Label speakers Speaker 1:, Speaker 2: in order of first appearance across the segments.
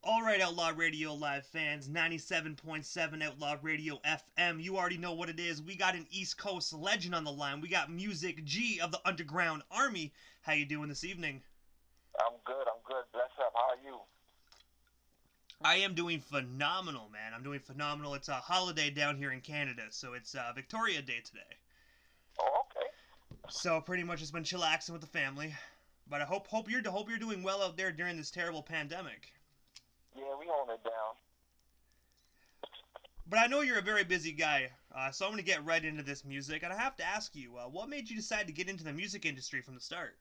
Speaker 1: Alright, Outlaw Radio Live fans, 97.7 Outlaw Radio FM. You already know what it is. We got an East Coast legend on the line. We got Musik G of the Underground Army. How you doing this evening?
Speaker 2: I'm good. Bless up. How are you?
Speaker 1: I am doing phenomenal, man. I'm doing phenomenal. It's a holiday down here in Canada, so it's Victoria Day today.
Speaker 2: Oh, okay.
Speaker 1: So pretty much just been chillaxing with the family. But I hope you're doing well out there during this terrible pandemic.
Speaker 2: Yeah, we hold it down.
Speaker 1: But I know you're a very busy guy, so I'm going to get right into this music. And I have to ask you, what made you decide to get into the music industry from the start?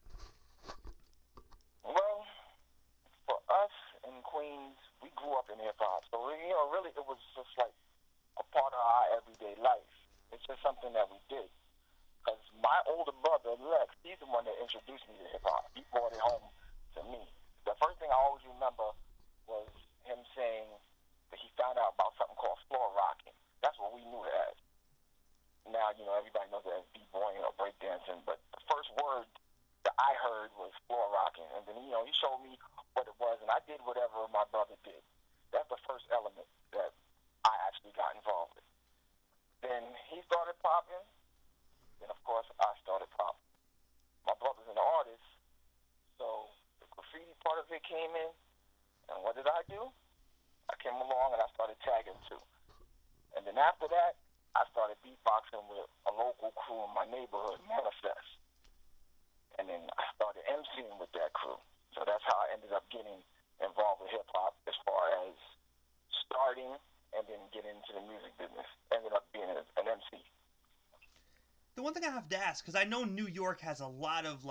Speaker 2: Well, for us in Queens, we grew up in hip hop, so really, it was just like a part of our everyday life. It's just something that we did. Because my older brother, Lex, he's the one that introduced me to hip hop. He brought it home to me. The first thing I always remember was him saying that he found out about something called floor rocking. That's what we knew it as. Now, everybody knows it as b-boying or breakdancing, but the first word that I heard was floor rocking. And then, he showed me what it was, and I did whatever my brother did. That's the first element that I actually got involved with. Then he started popping, then, of course, I started popping. My brother's an artist, so the graffiti part of it came in, and what did I do? I came along and I started tagging too. And then after that, I started beatboxing with a local crew in my neighborhood, Manifest. And then I started emceeing with that crew. So that's how I ended up getting involved with hip-hop as far as starting and then getting into the music business. Ended up being an MC.
Speaker 1: The one thing I have to ask, because I know New York has a lot of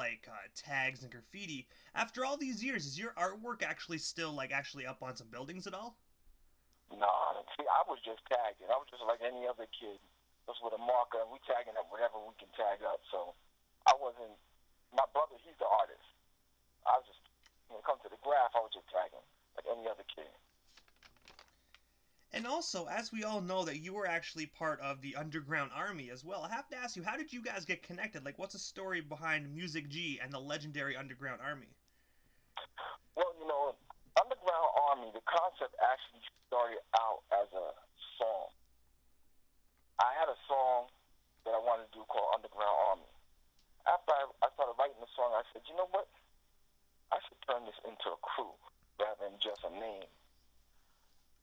Speaker 1: tags and graffiti. After all these years, is your artwork actually still actually up on some buildings at all?
Speaker 2: Nah, see, I was just tagging. I was just like any other kid, just with a marker, and we tagging up whatever we can tag up. So I wasn't. My brother, he's the artist. I was just, when it comes to the graph, I was just tagging like any other kid.
Speaker 1: And also, as we all know that you were actually part of the Underground Army as well, I have to ask you, how did you guys get connected? What's the story behind Musik G and the legendary Underground Army?
Speaker 2: Well, Underground Army, the concept actually started out as a song. I had a song that I wanted to do called Underground Army. After I started writing the song, I said, you know what? I should turn this into a crew rather than just a name.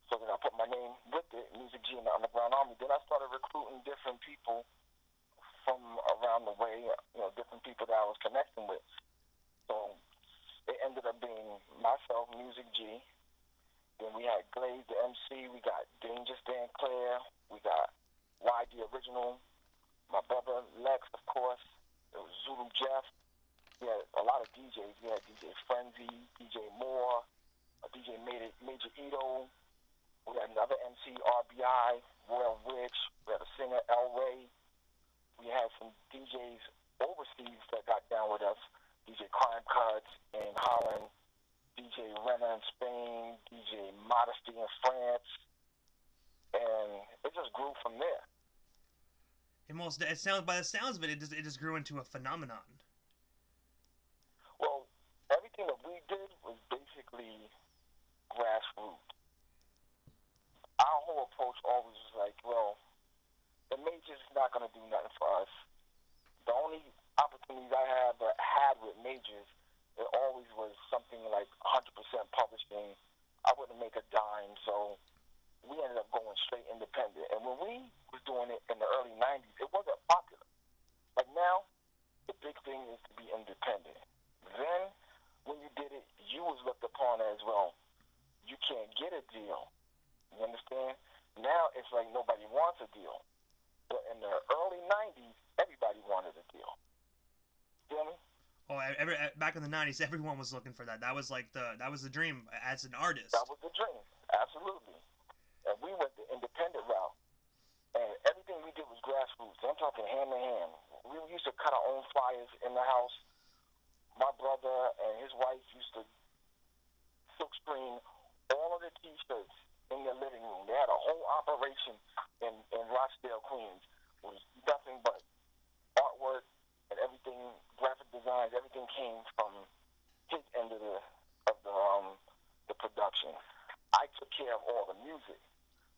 Speaker 2: So then I put my name with it, Musik G and the Underground Army. Then I started recruiting different people from around the way, different people that I was connecting with. So it ended up being myself, Musik G. Then we had Glaze, the MC. We got Dangerous Dan Claire. We got YD Original. My brother Lex, of course. There was Zulu Jeff. We had a lot of DJs. We had DJ Frenzy, DJ Moore, DJ Major Ito. We had another MC, RBI, Royal Witch. We had a singer, El Ray. We had some DJs overseas that got down with us. DJ Crime Cuts in Holland, DJ Renner in Spain, DJ Modesty in France. And it just grew from there.
Speaker 1: It sounds, by the sounds of it, it just grew into a phenomenon.
Speaker 2: Well, everything that we did was basically grassroots. Our whole approach always was like, well, the majors is not going to do nothing for us. The only opportunities I had with majors, it always was something like 100% publishing. I wouldn't make a dime, so we ended up going straight independent. And when we was doing it in the early 90s, it wasn't popular. Like now, the big thing is to be independent. Then, when you did it, you was looked upon as, well, you can't get a deal. You understand? Now it's like nobody wants a deal. But in the early 90s, everybody wanted a deal. Feel me?
Speaker 1: Oh, back in the 90s, everyone was looking for that. That was the dream as an artist.
Speaker 2: That was the dream. Absolutely. And we went the independent route. And everything we did was grassroots. I'm talking hand in hand. We used to cut our own flyers in the house. My brother and his wife used to silk screen all of the T-shirts in their living room. They had a whole operation in Rochdale, Queens. It was nothing but artwork and everything, graphic designs. Everything came from his end of the production. music.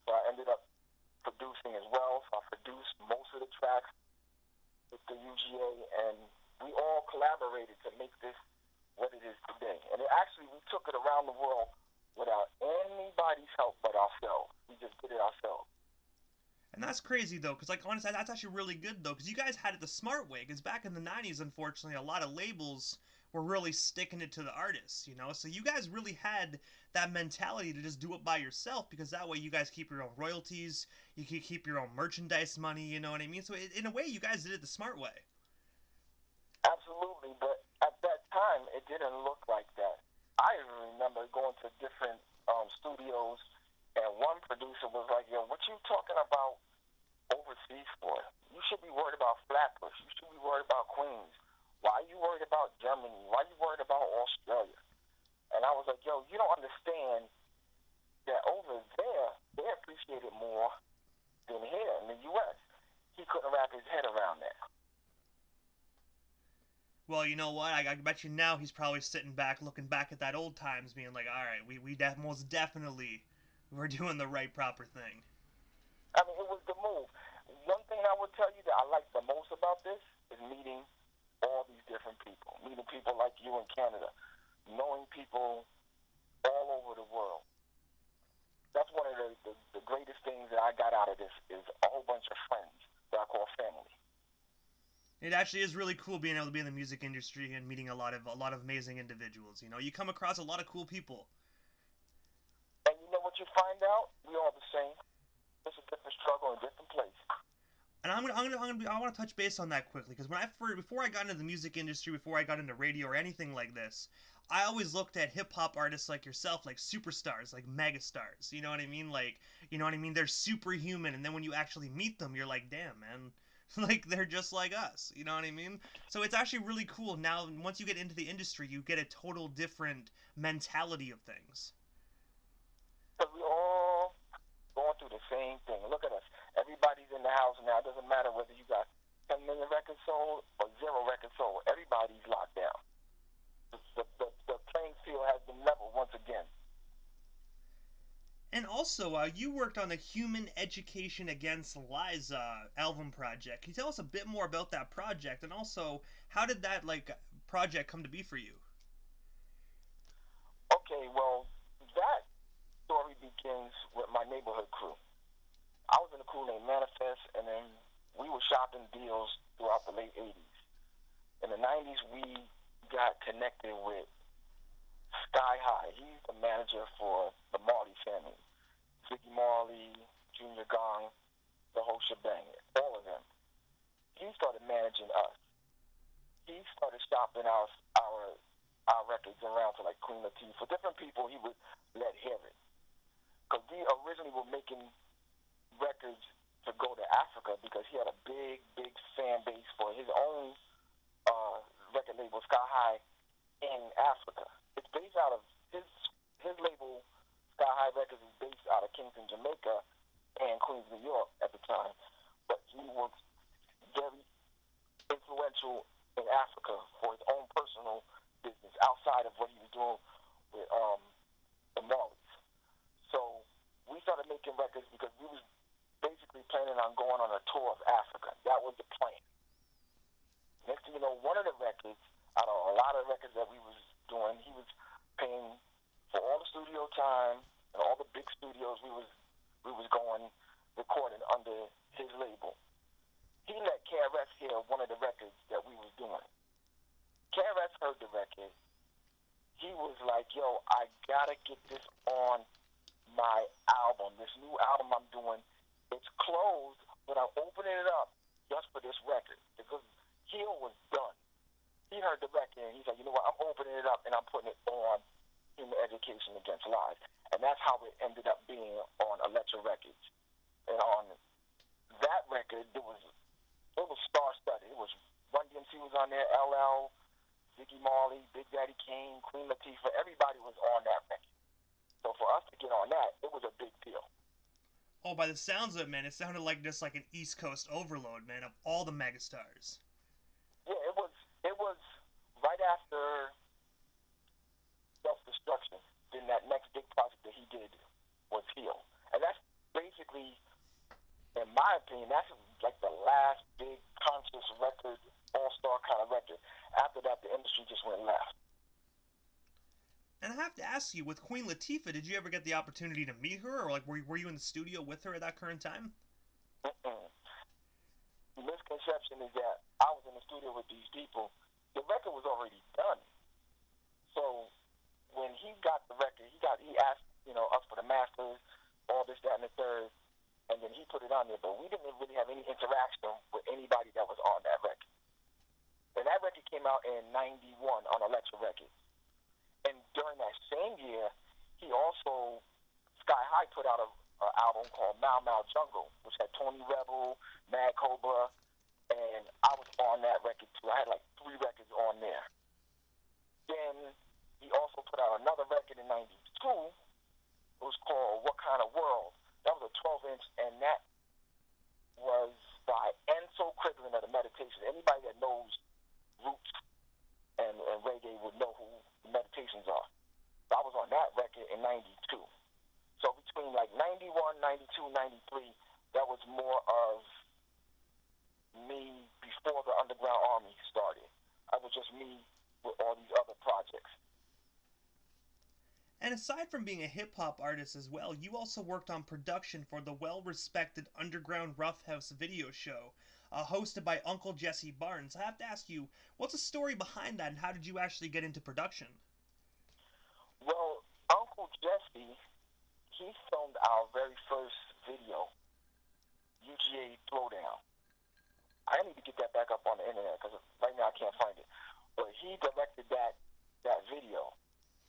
Speaker 2: So I ended up producing as well. So I produced most of the tracks with the UGA, and we all collaborated to make this what it is today. And we took it around the world without anybody's help but ourselves. We just did it ourselves.
Speaker 1: And that's crazy though, because like honestly, that's actually really good though, because you guys had it the smart way. Because back in the '90s, unfortunately, a lot of labels were really sticking it to the artists, you know. So you guys really had that mentality to just do it by yourself, because that way you guys keep your own royalties, you can keep your own merchandise money, you know what I mean. So in a way, you guys did it the smart way.
Speaker 2: Absolutely, but at that time, it didn't look like that. I remember going to different studios, and one producer was like, "Yo, what you talking about overseas for? You should be worried about Flatbush. You should be worried about Queens. Why are you worried about Germany? Why are you worried about Australia?" And I was like, "Yo, you don't understand that over there, they appreciate it more than here in the U.S." He couldn't wrap his head around that.
Speaker 1: Well, you know what? I bet you now he's probably sitting back, looking back at that old times, being like, "All right, most definitely we're doing the right proper thing."
Speaker 2: I mean, it was the move. One thing I would tell you that I like the most about this is meeting all these different people, meeting people like you in Canada, knowing people all over the world. That's one of the greatest things that I got out of this is a whole bunch of friends that I call family.
Speaker 1: It actually is really cool being able to be in the music industry and meeting a lot of amazing individuals. You know, you come across a lot of cool people.
Speaker 2: And you know what you find out? We all the same. It's a different struggle in a different place.
Speaker 1: And I want to touch base on that quickly, because before I got into the music industry, before I got into radio or anything like this, I always looked at hip hop artists like yourself, like superstars, like megastars. You know what I mean? Like, you know what I mean? They're superhuman, and then when you actually meet them, you're like, damn, man, like they're just like us. You know what I mean? So it's actually really cool. Now, once you get into the industry, you get a total different mentality of things.
Speaker 2: Because we all going through the same thing. Look at us. Everybody's in the house now. It doesn't matter whether you got 10 million records sold or 0 records sold. Everybody's locked down. The playing field has been leveled once again.
Speaker 1: And also, you worked on the Human Education Against Lies album project. Can you tell us a bit more about that project, and also how did that project come to be for you?
Speaker 2: Okay, well, that story begins with my neighborhood crew. I was in a crew named Manifest, and then we were shopping deals throughout the late 80s. In the 90s, we got connected with Sky High. He's the manager for the Marley family. Ziggy Marley, Junior Gong, the whole shebang, all of them. He started managing us. He started shopping our records around to like Queen Latifah. For different people, he would let hear it. Because we originally were making records to go to Africa because he had a big fan base for his own record label, Sky High, in Africa. It's based out of his label, Sky High Records, is based out of Kingston, Jamaica, and Queens, New York at the time. But he was very influential in Africa for his own personal business outside of what he was doing with the Marleys. So we started making records because we was basically planning on going on a tour of Africa. That was the plan. Next thing you know, one of the records, out of a lot of records that we was doing, he was paying for all the studio time and all the big studios we was going recording under his label. He let KRS hear one of the records that we was doing. KRS heard the record. He was like, "Yo, I gotta get this on my album, this new album I'm doing. It's closed, but I'm opening it up just for this record." Because Heel was done. He heard the record and he's like, "You know what, I'm opening it up and I'm putting it on Human Education Against Lies." And that's how it ended up being on Electra Records. And on that record, it was star-studded. It was Run DMC was on there, LL, Ziggy Marley, Big Daddy Kane, Queen Latifah. Everybody was on that record. So for us to get on that, it was a big deal.
Speaker 1: Oh, by the sounds of it, man, it sounded like just like an East Coast overload, man, of all the megastars.
Speaker 2: Yeah, it was right after Self Destruction. Then that next big project that he did was Heal. opinion, that's like the last big conscious record, all-star kind of record. After that, the industry just went left.
Speaker 1: And I have to ask you, with Queen Latifah, did you ever get the opportunity to meet her, or like were you in the studio with her at that current time?
Speaker 2: Mm-mm. The misconception is that I was in the studio with these people. The record was already done. So when he got the record, he asked, us for the masters, all this, that, and the third, and then he put it on there. But we didn't really have any interaction with anybody that was on that record. And that record came out in '91 on Elektra Records. And during that same year, he also, Sky High put out a album called Mau Mau Jungle, which had Tony Rebel, Mad Cobra, and I was on that record too. I had like 3 records on there. Then he also put out another record in '92. It was called What Kind of World. That was a 12-inch, and that was by Enzo Crippleton of the Meditation. Anybody that knows roots and reggae would know who Meditations are. So I was on that record in '92. So between like '91, '92, '93, that was more of me before the Underground Army started. I was just me with all these other projects.
Speaker 1: And aside from being a hip-hop artist as well, you also worked on production for the well-respected Underground Roughhouse video show, hosted by Uncle Jesse Barnes. I have to ask you, what's the story behind that, and how did you actually get into production?
Speaker 2: Well, Uncle Jesse, he filmed our very first video, UGA Throwdown. I need to get that back up on the internet because right now I can't find it. But he directed that video.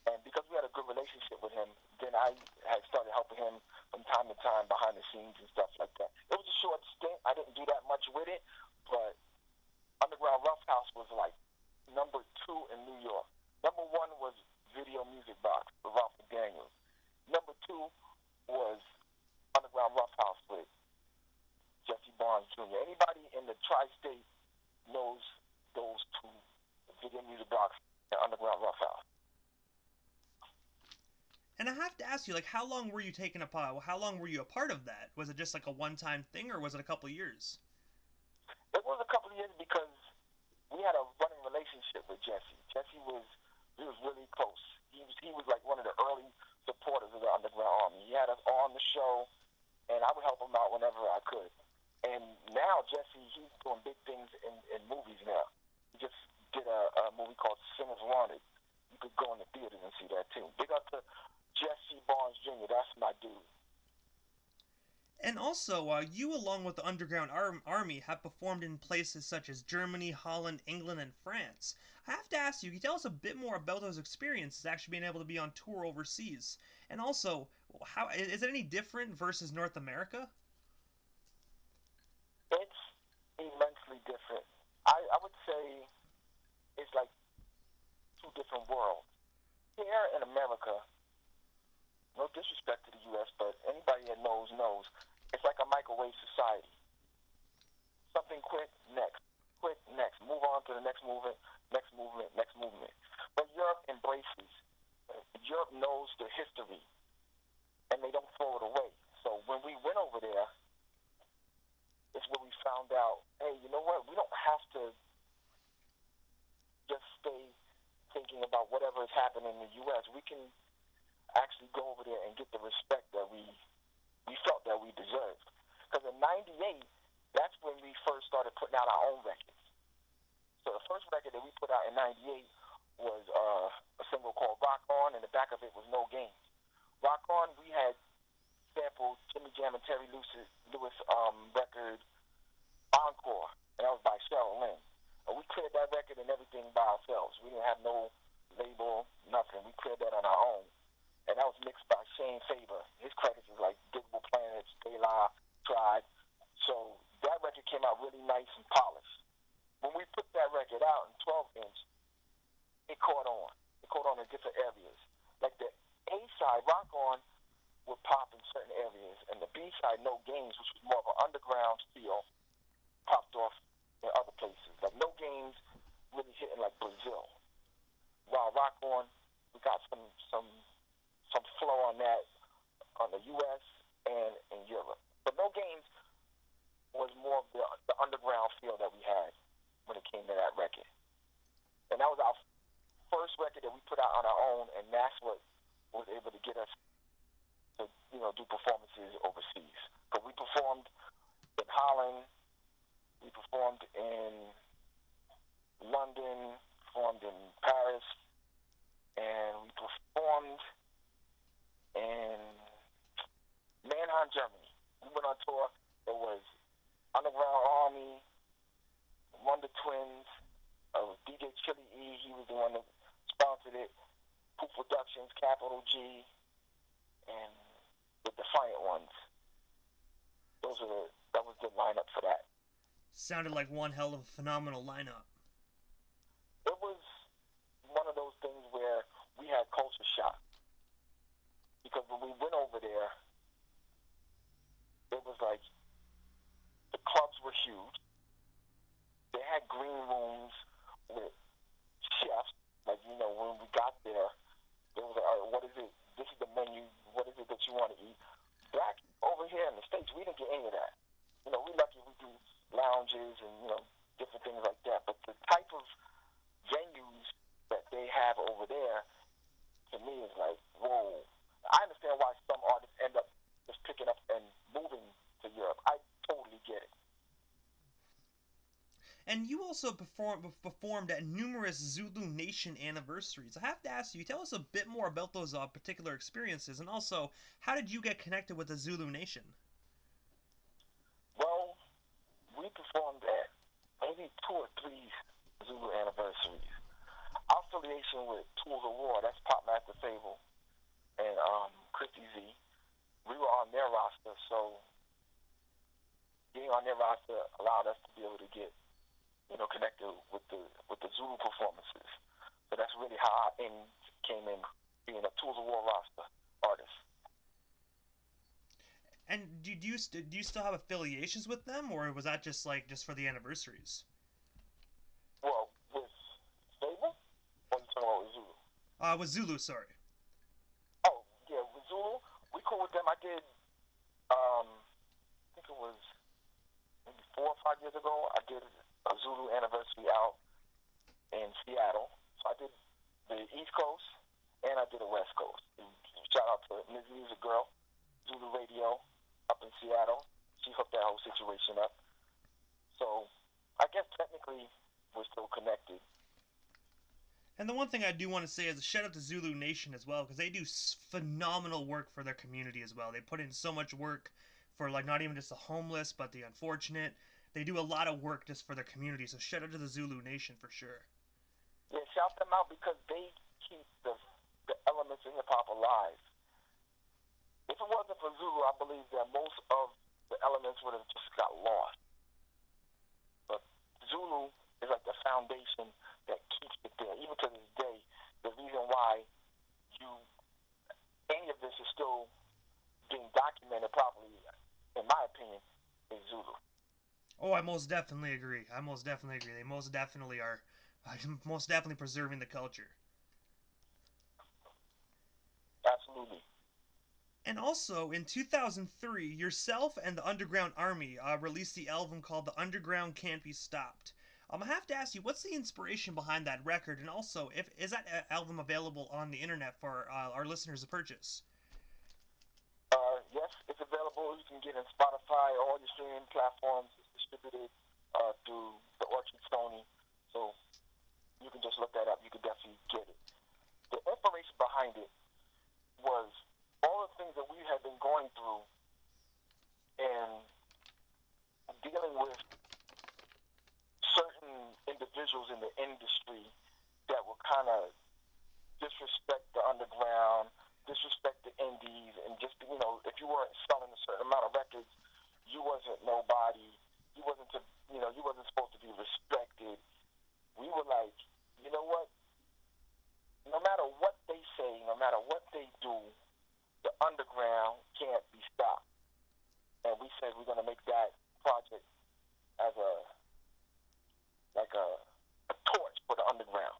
Speaker 2: And because we had a good relationship with him, then I had started helping him from time to time behind the scenes and stuff like that. It was a short stint. I didn't do that much with it, but Underground Roughhouse was like number 2 in New York. Number 1 was Video Music Box with Ralph McDaniels. Number 2 was Underground Roughhouse with Jesse Barnes Jr. Anybody in the tri-state knows those 2, Video Music Box and Underground Roughhouse.
Speaker 1: And I have to ask you, like, how long were you how long were you a part of that? Was it just like a one-time thing, or was it a couple of years?
Speaker 2: It was a couple of years because we had a running relationship with Jesse. We was really close. He was like one of the early supporters of the Underground Army. He had us on the show, and I would help him out whenever I could. And now Jesse, he's doing big things in movies now. He just did a movie called Sinners Wanted. You could go in the theaters and see that too. Big up to Jesse Barnes Jr., that's my dude.
Speaker 1: And also, you, along with the Underground Army, have performed in places such as Germany, Holland, England, and France. I have to ask you, can you tell us a bit more about those experiences, actually being able to be on tour overseas? And also, how is it any different versus North America?
Speaker 2: It's immensely different. I would say it's like 2 different worlds. Here in America, no disrespect to the U.S., but anybody that knows, it's like a microwave society. Something quick, next. Quick, next. Move on to the next movement, next movement, next movement. But Europe embraces. Europe knows the history, and they don't throw it away. So when we went over there, it's where we found out, hey, you know what? We don't have to just stay thinking about whatever is happening in the U.S. We can actually go over there and get the respect that we felt that we deserved. Because in '98, that's when we first started putting out our own records. So the first record that we put out in '98 was a single called Rock On, and the back of it was No Games. Rock On, we had sampled Jimmy Jam and Terry Lewis record Encore, and that was by Cheryl Lynn. And we cleared that record and everything by ourselves. We didn't have no label, nothing. We cleared that on our own. And that was mixed by Shane Faber. His credits is like Digital Planets, De La, Tribe. So that record came out really nice and polished. When we put that record out in 12-inch, it caught on. It caught on in different areas. Like the A-side, Rock On, would pop in certain areas, and the B-side, No Games, which was more of an underground feel, popped off in other places. Like No Games really hitting like Brazil. While Rock On, we got some flow on that on the U.S. and in Europe. But No Games was more of the underground feel that we had when it came to that record. And that was our first record that we put out on our own, and that's what was able to get us to, do performances overseas. Because we performed in Holland, we performed in London, performed in Paris, and we performed in Mannheim, Germany. We went on tour. It was Underground Army, Wonder Twins, DJ Chili E. He was the one that sponsored it. Poop Productions, Capital G, and the Defiant Ones. That was the lineup for that.
Speaker 1: Sounded like one hell of a phenomenal lineup.
Speaker 2: It was one of those things where we had culture shock. Because when we went over there, it was like the clubs were huge. They had green rooms with chefs. Like, when we got there, they was like, all right, what is it? This is the menu. What is it that you want to eat? Back over here in the States, we didn't get any of that. We lucky we do lounges and, different things like that. But the type of venues that they have over there, to me, is like, whoa. I understand why some artists end up just picking up and moving to Europe. I totally get it.
Speaker 1: And you also performed at numerous Zulu Nation anniversaries. I have to ask you, tell us a bit more about those particular experiences, and also, how did you get connected with the Zulu Nation?
Speaker 2: Well, we performed at maybe 2 or 3 Zulu anniversaries. Our affiliation with Tools of War, that's Pop Master Fable and Christy Z, we were on their roster, so being on their roster allowed us to be able to get connected with the Zulu performances. So that's really how I came in being a Tools of War roster artist.
Speaker 1: And do you still have affiliations with them, or was that just for the anniversaries?
Speaker 2: Well, with Fable, or you talking about with Zulu?
Speaker 1: With Zulu, sorry.
Speaker 2: Oh yeah, with Zulu, we cool with them. I did. I think it was maybe 4 or 5 years ago. I did a Zulu anniversary out in Seattle. So I did the East Coast and I did the West Coast. And shout out to Ms. Music Girl, Zulu Radio up in Seattle. She hooked that whole situation up. So I guess technically we're still connected.
Speaker 1: And the one thing I do want to say is a shout out to Zulu Nation as well, because they do phenomenal work for their community as well. They put in so much work for not even just the homeless, but the unfortunate. They do a lot of work just for their community, so shout out to the Zulu Nation for sure.
Speaker 2: Yeah, shout them out because they keep the elements in hip-hop alive. If it wasn't for Zulu, I believe that most of the elements would have just got lost. But Zulu is like the foundation that keeps it there. Even to this day, the reason why any of this is still being documented properly, in my opinion, is Zulu.
Speaker 1: Oh, I most definitely agree. They most definitely are most definitely preserving the culture.
Speaker 2: Absolutely.
Speaker 1: And also, in 2003, yourself and the Underground Army released the album called The Underground Can't Be Stopped. I have to ask you, what's the inspiration behind that record? And also, is that album available on the internet for our listeners to purchase?
Speaker 2: Yes, it's available. You can get it on Spotify, all your streaming platforms. It's distributed through the Orchard Sony. So you can just look that up. You can definitely get it. The inspiration behind it was all the things that we had been going through and dealing with certain individuals in the industry that would kind of disrespect the underground, disrespect the indies, and just, if you weren't selling a certain amount of records, you wasn't nobody. You wasn't supposed to be respected. We were like, you know what? No matter what they say, no matter what they do, the underground can't be stopped. And we said we're going to make that project as a torch for the underground.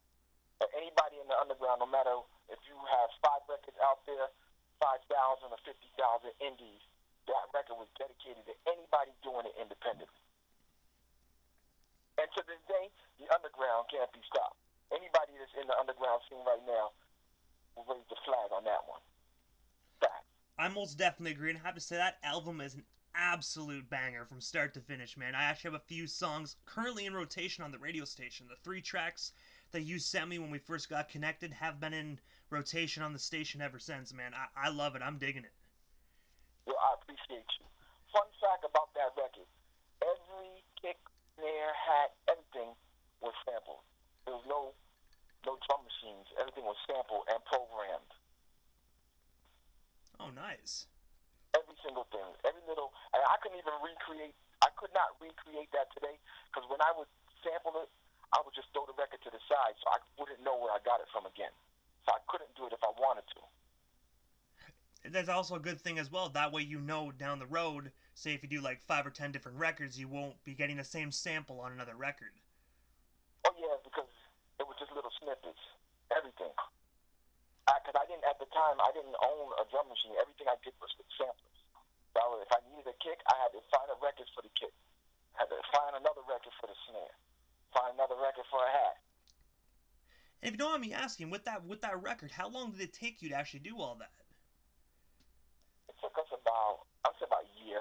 Speaker 2: But anybody in the underground, no matter if you have 5 records out there, 5,000 or 50,000 indies, that record was dedicated to anybody doing it independently. And to this day, the underground can't be stopped. Anybody that's in the underground scene right now will raise the flag on that one. Fact.
Speaker 1: I most definitely agree, and I have to say that album is an absolute banger from start to finish, man. I actually have a few songs currently in rotation on the radio station. The 3 tracks that you sent me when we first got connected have been in rotation on the station ever since, man. I love it. I'm digging it.
Speaker 2: Well, I appreciate you. Fun fact about that record: every kick, snare, hat, everything was sampled. There was no drum machines. Everything was sampled and programmed.
Speaker 1: Oh, nice.
Speaker 2: Every single thing, every little. And I couldn't even recreate. I could not recreate that today because when I would sample it, I would just throw the record to the side, so I wouldn't know where I got it from again. So I couldn't do it if I wanted to.
Speaker 1: That's also a good thing as well. That way you know down the road, say if you do like 5 or 10 different records, you won't be getting the same sample on another record.
Speaker 2: Oh yeah, because it was just little snippets, everything. Because I didn't, at the time, I didn't own a drum machine. Everything I did was with samplers. So if I needed a kick, I had to find a record for the kick. I had to find another record for the snare. Find another record for a hat.
Speaker 1: And if you don't mind me asking, with that record, how long did it take you to actually do all that?
Speaker 2: It took us about, I'd say about a year.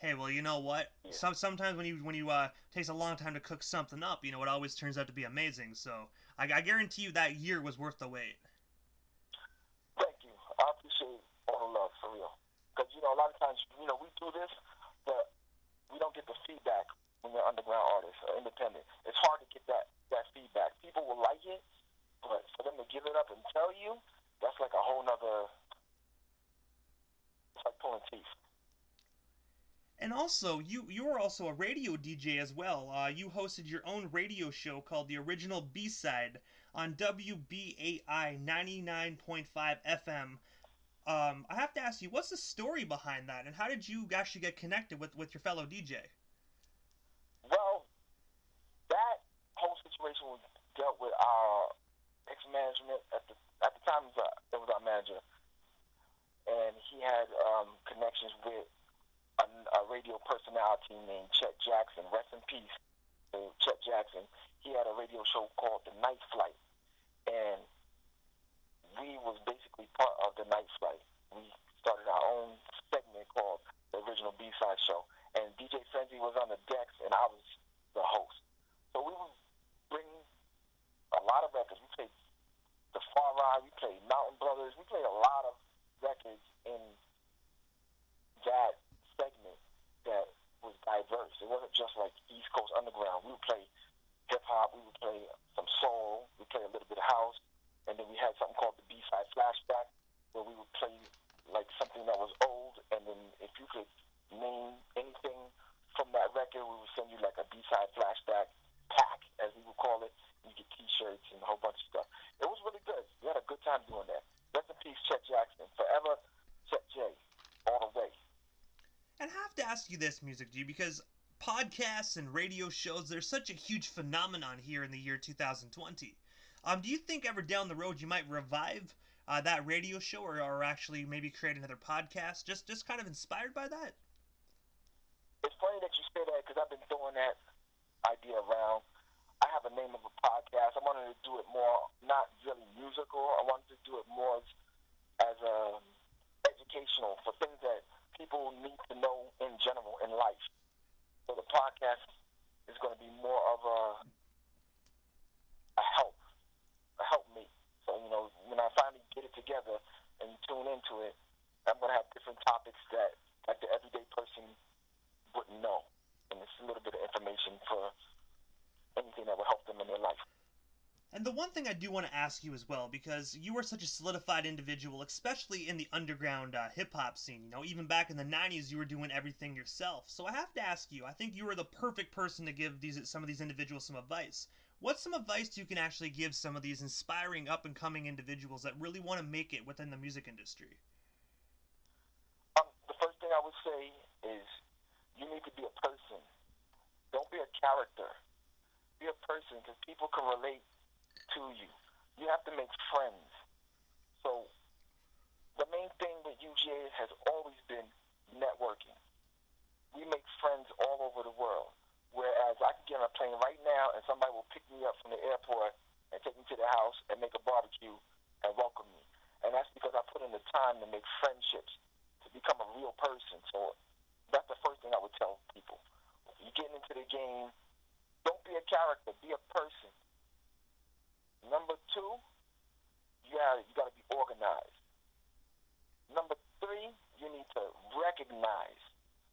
Speaker 1: Hey, well, you know what?
Speaker 2: Yeah.
Speaker 1: Sometimes when you takes a long time to cook something up, you know, it always turns out to be amazing. So I guarantee you that year was worth the wait.
Speaker 2: Thank you. I appreciate all the love, for real. Because, you know, a lot of times, you know, we do this, but we don't get the feedback when you're underground artists or independent. It's hard to get that feedback. People will like it, but for them to give it up and tell you, that's like a whole nother, it's like pulling teeth.
Speaker 1: And also, you were also a radio DJ as well. You hosted your own radio show called The Original B-Side on WBAI 99.5 FM. I have to ask you, what's the story behind that, and how did you actually get connected with your fellow DJ?
Speaker 2: Well, that whole situation was dealt with our ex-management at the time. It was our manager, and he had connections with a radio personality named Chet Jackson. Rest in peace, Chet Jackson. He had a radio show called The Night Flight, and we was basically part of The Night Flight. We started our own segment called The Original B-Side Show, and DJ Frenzy was on the decks, and I was the host. So we would bring a lot of records. We played The Far Ride, we played Mountain Brothers, we played a lot of records in that segment that was diverse. It wasn't just like East Coast Underground. We would play hip-hop, we would play some soul, we would play a little bit of house, and then we had something called the B-Side Flashback, where we would play like something that was old, and then if you could name anything from that record, we would send you like a B-Side Flashback pack, as we would call it. You get T-shirts and a whole bunch of stuff. It was really good. We had a good time doing that. Rest in peace, Chet Jackson. Forever, Chet J. All the way.
Speaker 1: And I have to ask you this, Music G, because podcasts and radio shows, they're such a huge phenomenon here in the year 2020. Do you think ever down the road you might revive that radio show, or actually maybe create another podcast, just kind of inspired by that?
Speaker 2: It's funny that you say that, because I've been throwing that idea around. I have a name of a podcast. I wanted to do it more, not really musical. I wanted to do it more as educational, for things that people need to know in general in life. So the podcast is going to be more of a help me. So, you know, when I finally get it together and you tune into it, I'm going to have different topics that like the everyday person wouldn't know. And it's a little bit of information for anything that will help them in their life.
Speaker 1: And the one thing I do want to ask you as well, because you are such a solidified individual, especially in the underground hip-hop scene, you know, even back in the 90s you were doing everything yourself. So I have to ask you, I think you are the perfect person to give some of these individuals some advice. What's some advice you can actually give some of these inspiring up-and-coming individuals that really want to make it within the music industry?
Speaker 2: The first thing I would say is you need to be a person. Don't be a character. Be a person, because people can relate to you. You have to make friends. So the main thing with UGA has always been networking. We make friends all over the world. Whereas I can get on a plane right now and somebody will pick me up from the airport and take me to their house and make a barbecue and welcome me. And that's because I put in the time to make friendships, to become a real person. So that's the first thing I would tell people. If you're getting into the game, don't be a character, be a person. Number two, you got to be organized. Number three, you need to recognize.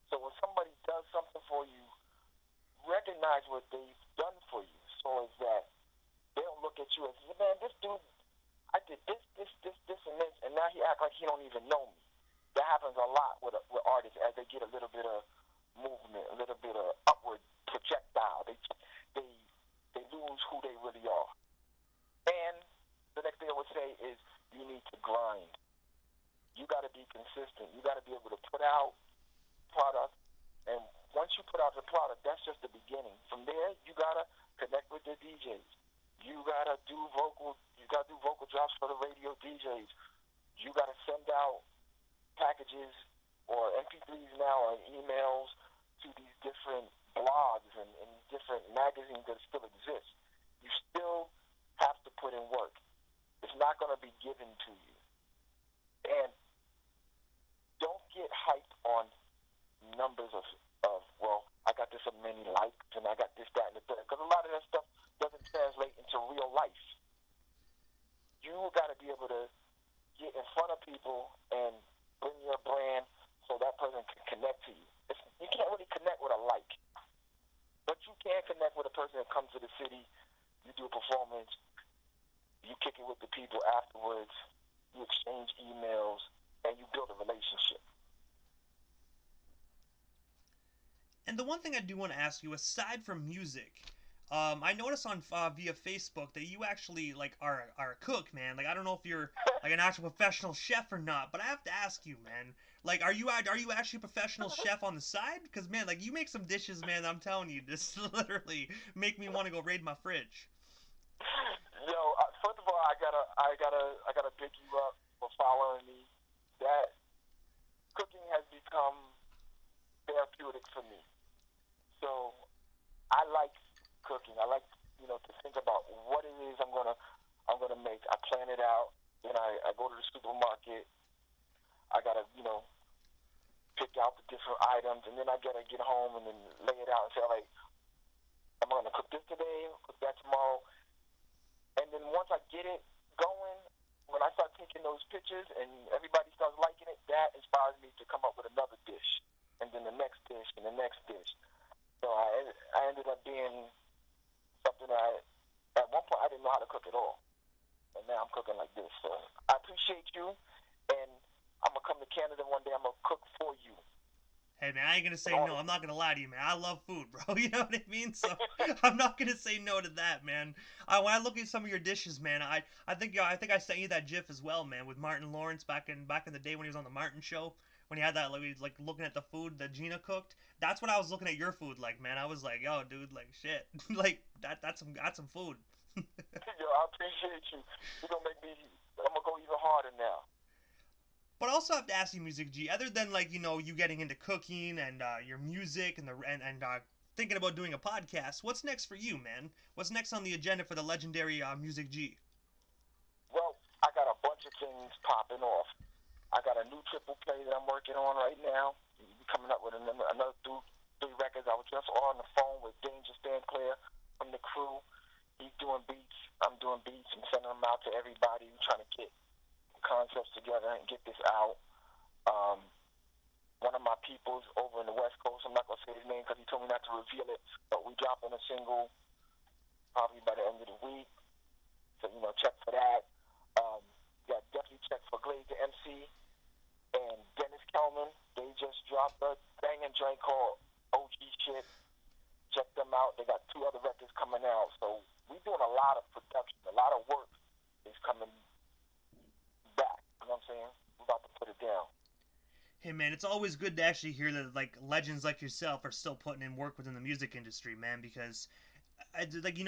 Speaker 2: So when somebody does something for you, recognize what they've done for you, so is that they don't look at you as, man, this dude, I did this, and this, and now he act like he don't even know me. That happens a lot with artists as they get a little bit of movement, a little bit of upward projectile. They lose who they really are. And the next thing I would say is you need to grind. You got to be consistent. You got to be able to put out product, and once you put out the product, that's just the beginning. From there, you got to connect with the DJs. You got to do vocal drops for the radio DJs. You got to send out packages or MP3s now or emails to these different blogs and different magazines that still exist. You still have to put in work. It's not going to be given to you. And don't get hyped on numbers of well, I got this many likes and I got this, that, and the third. Because a lot of that stuff doesn't translate into real life. You got to be able to get in front of people and bring your brand so that person can connect to you. You can't really connect with a like, but you can connect with a person that comes to the city. You do a performance, you kick it with the people afterwards, you exchange emails, and you build a relationship.
Speaker 1: And the one thing I do want to ask you, aside from music, I noticed on via Facebook that you actually like are a cook, man. Like I don't know if you're like an actual professional chef or not, but I have to ask you, man. Like, are you actually a professional chef on the side? Because man, like you make some dishes, man. I'm telling you, just literally make me want to go raid my fridge.
Speaker 2: Yo, first of all, I gotta pick you up for following me. That cooking has become therapeutic for me. So I like cooking. I like to think about what it is I'm gonna make. I plan it out. Then I go to the supermarket. I gotta pick out the different items, and then I gotta get home and then lay it out and say, like, I'm gonna cook this today, cook that tomorrow, and then once I get it going, when I start taking those pictures and everybody starts liking it, that inspires me to come up with another dish, and then the next dish, and the next dish. So I ended up being something that at one point I didn't know how to cook at all, and now I'm cooking like this. So I appreciate you, and I'm gonna come to Canada one day. I'm gonna cook for you.
Speaker 1: Hey man, I ain't gonna say no. I'm not gonna lie to you, man. I love food, bro. You know what I mean? So I'm not gonna say no to that, man. When I look at some of your dishes, man, I think I sent you that GIF as well, man, with Martin Lawrence back in the day when he was on the Martin Show, when he had that like, he was, like looking at the food that Gina cooked. That's what I was looking at your food like, man. I was like, yo, dude, like shit, like that's some food.
Speaker 2: Yo, I appreciate you. You're gonna make me. I'm gonna go even harder now.
Speaker 1: But I also have to ask you, Music G, other than like you getting into cooking and your music and thinking about doing a podcast, what's next for you, man? What's next on the agenda for the legendary Music G?
Speaker 2: Well, I got a bunch of things popping off. I got a new triple play that I'm working on right now. We're coming up with another three records. I was just on the phone with Danger Stand Clear from the crew. He's doing beats. I'm doing beats. I'm sending them out to everybody. We're trying to get concepts together and get this out. One of my peoples over in the West Coast, I'm not going to say his name because he told me not to reveal it, but we dropping a single probably by the end of the week. So, check for that. Yeah, definitely check for Glaze the MC and Dennis Kelman. They just dropped a banging joint called OG Shit. Check them out. They got 2 other records coming out. So we doing a lot of production, a lot of work is coming back. You know what I'm saying? We're about to put it down.
Speaker 1: Hey man, it's always good to actually hear that like legends like yourself are still putting in work within the music industry, man. Because, like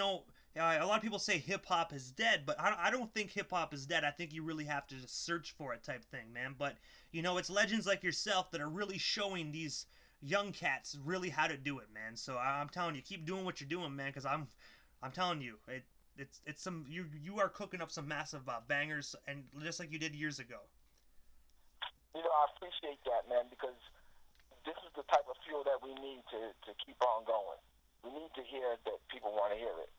Speaker 1: A lot of people say hip hop is dead, but I don't think hip hop is dead. I think you really have to just search for it, type thing, man. But it's legends like yourself that are really showing these young cats really how to do it, man. So I'm telling you, keep doing what you're doing, man. Because I'm telling you, it's some you are cooking up some massive bangers, and just like you did years ago.
Speaker 2: I appreciate that, man, because this is the type of fuel that we need to keep on going. We need to hear that people want to hear it.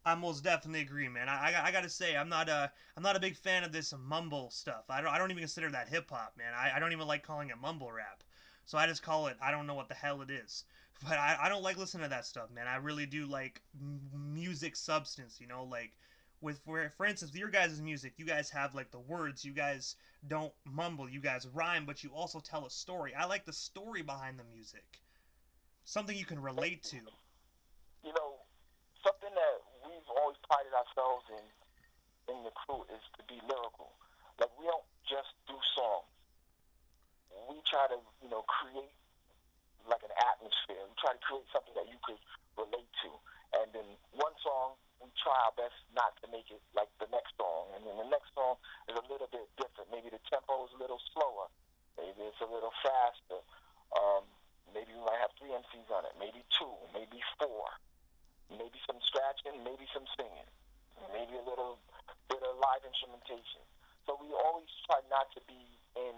Speaker 1: I most definitely agree, man. I gotta say, I'm not a big fan of this mumble stuff. I don't even consider that hip hop, man. I don't even like calling it mumble rap. So I just call it, I don't know what the hell it is. But I don't like listening to that stuff, man. I really do like music substance, like for instance, your guys' music, you guys have like the words, you guys don't mumble, you guys rhyme, but you also tell a story. I like the story behind the music. Something you can relate to.
Speaker 2: Something that we've always prided ourselves in the crew is to be lyrical. Like, we don't just do songs. We try to, create like an atmosphere. We try to create something that you could relate to. And then one song, we try our best not to make it like the next song. And then the next song is a little bit different. Maybe the tempo is a little slower. Maybe it's a little faster. Maybe we might have 3 MCs on it. Maybe 2. Maybe 4. Maybe some scratching. Maybe some singing. Maybe a little bit of live instrumentation. So we always try not to be in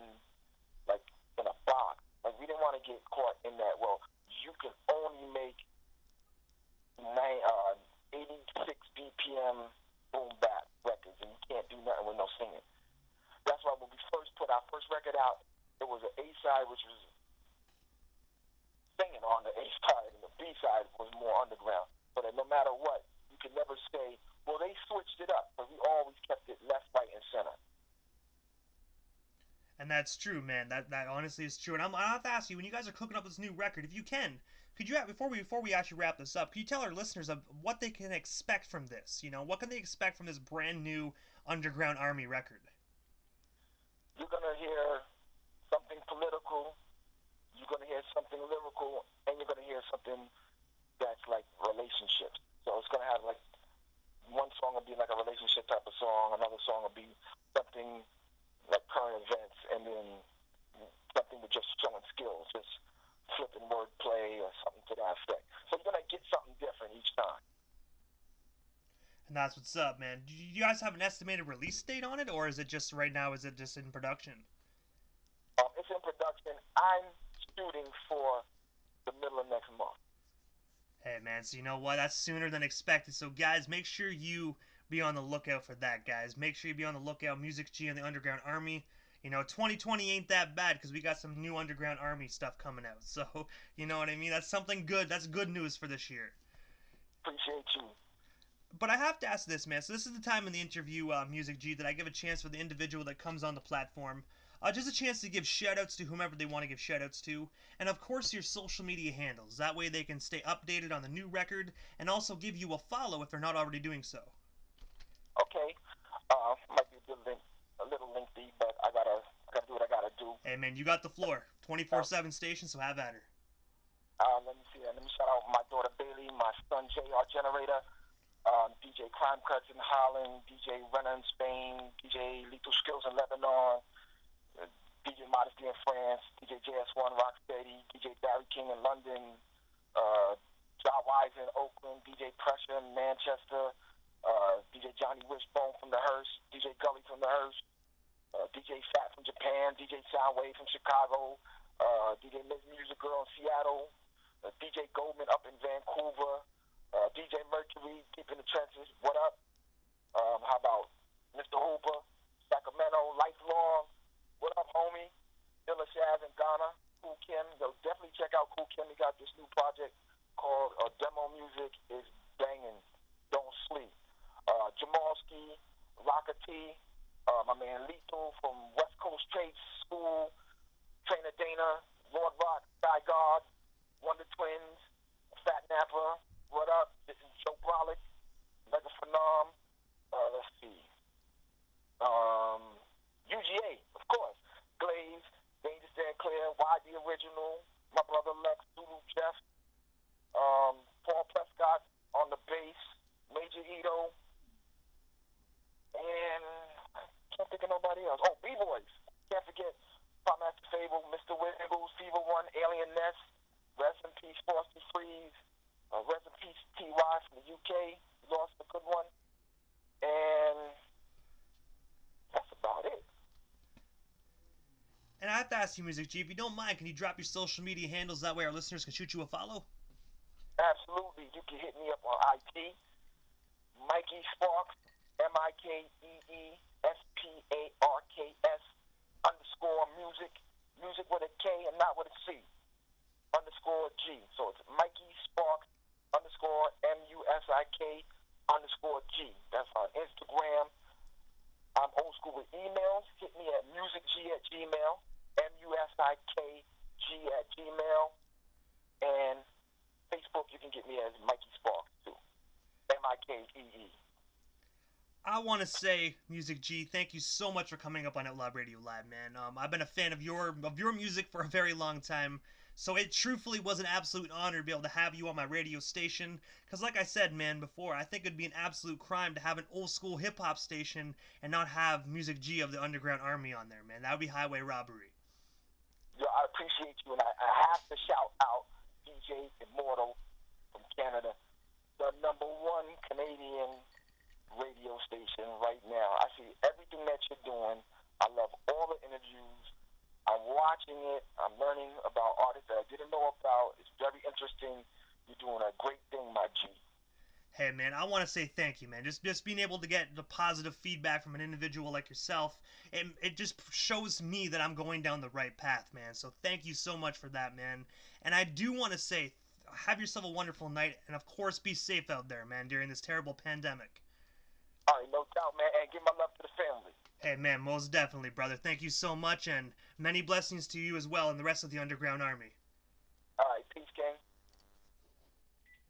Speaker 2: a box. Like, we didn't want to get caught in that, well, you can only make 86 BPM boom bap records, and you can't do nothing with no singing. That's why when we first put our first record out, it was an A side, which was singing on the A side, and the B side was more underground. So that no matter what, you could never say, well, they switched it up, but we always kept it left, right, and center.
Speaker 1: And that's true, man. That honestly is true. And I have to ask you, when you guys are cooking up this new record, if you can, could you before we actually wrap this up, could you tell our listeners of what they can expect from this? What can they expect from this brand new Underground Army record?
Speaker 2: You're gonna hear something political. You're gonna hear something lyrical, and you're gonna hear something that's like relationships. So it's gonna have like one song will be like a relationship type of song, another song will be something like current events, and then something with just showing skills, just flipping wordplay or something to that effect. So you're gonna get something different each time.
Speaker 1: And that's what's up, man. Do you guys have an estimated release date on it, or is it just right now? Is it just in production?
Speaker 2: It's in production. I'm shooting for the middle of next month.
Speaker 1: Hey, man, so you know what? That's sooner than expected. So, guys, make sure you be on the lookout for that, guys. Make sure you be on the lookout. Musik G and the Underground Army. 2020 ain't that bad because we got some new Underground Army stuff coming out. So, you know what I mean? That's something good. That's good news for this year.
Speaker 2: Appreciate you.
Speaker 1: But I have to ask this, man. So this is the time in the interview, Musik G, that I give a chance for the individual that comes on the platform. Just a chance to give shout-outs to whomever they want to give shout-outs to. And, of course, your social media handles. That way they can stay updated on the new record and also give you a follow if they're not already doing so.
Speaker 2: Okay. Might be a little lengthy, but I gotta do what I gotta do.
Speaker 1: Hey, man, you got the floor. 24/7 station, so have at her.
Speaker 2: Let me see. Let me shout out my daughter Bailey, my son JR Generator, DJ Crime Cuts in Holland, DJ Renner in Spain, DJ Lethal Skills in Lebanon, DJ Modesty in France, DJ JS1 Rocksteady, DJ Barry King in London, John Wise in Oakland, DJ Pressure in Manchester, DJ Johnny Wishbone from the Hearst, DJ Gully from the Hearst, DJ Fat from Japan, DJ Soundwave from Chicago, DJ Miss Music Girl in Seattle, DJ Goldman up in Vancouver, DJ Mercury deep in the trenches. What up? How about Mr. Hooper, Sacramento, Lifelong? What up, homie? Illa Shaz in Ghana, Cool Kim. Yo, definitely check out Cool Kim. He got this new project called Demo Music is Banging. Don't sleep. Jamalski, Rocker T, my man Lethal from West Coast Trade School, Trainer Dana, Lord Rock, Sky God, Wonder Twins, Fat Napper. What up? This is Joe Brolic, Mega Phenom. Let's see. UGA, of course. Glaze, Dangerous Dan Clear, YD Original, my brother Lex, Zulu Jeff, Paul Prescott on the bass, Anybody else? Oh, B-Boys. Can't forget Pop Master Fable, Mr. Wiggles, Fever One, Alien Nest, Rest in Peace, Frosty Freeze, Rest in Peace, T.Y. from the UK. We lost a good one. And that's about it.
Speaker 1: And I have to ask you, Music G, if you don't mind, can you drop your social media handles? That way our listeners can shoot you a follow?
Speaker 2: Absolutely. You can hit me up on IG, Mikey Sparks, MikeeSparks _ music, music with a K and not with a C, _ G. So it's Mikey Sparks _ MUSIK _ G. That's on Instagram. I'm old school with emails. Hit me at musicg@gmail, MUSIKG@gmail, and Facebook, you can get me as Mikey Sparks too. MIKEE.
Speaker 1: I want to say, Music G, thank you so much for coming up on Outlaw Radio Live, man. I've been a fan of your music for a very long time, so it truthfully was an absolute honor to be able to have you on my radio station. Because like I said, man, before, I think it'd be an absolute crime to have an old school hip hop station and not have Music G of the Underground Army on there, man. That would be highway robbery.
Speaker 2: Yeah, I appreciate you, and I have to shout out DJ Immortal from Canada, the #1 Canadian radio station right now. I see everything that you're doing. I love all the interviews. I'm watching it. I'm learning about artists that I didn't know about. It's very interesting. You're doing a great thing, my G.
Speaker 1: Hey, man, I want to say thank you, man. Just being able to get the positive feedback from an individual like yourself, it just shows me that I'm going down the right path, man. So thank you so much for that, man. And I do want to say, have yourself a wonderful night, and of course, be safe out there, man, during this terrible pandemic.
Speaker 2: All right, no doubt, man. And give my love to the family.
Speaker 1: Hey, man, most definitely, brother. Thank you so much, and many blessings to you as well and the rest of the Underground Army.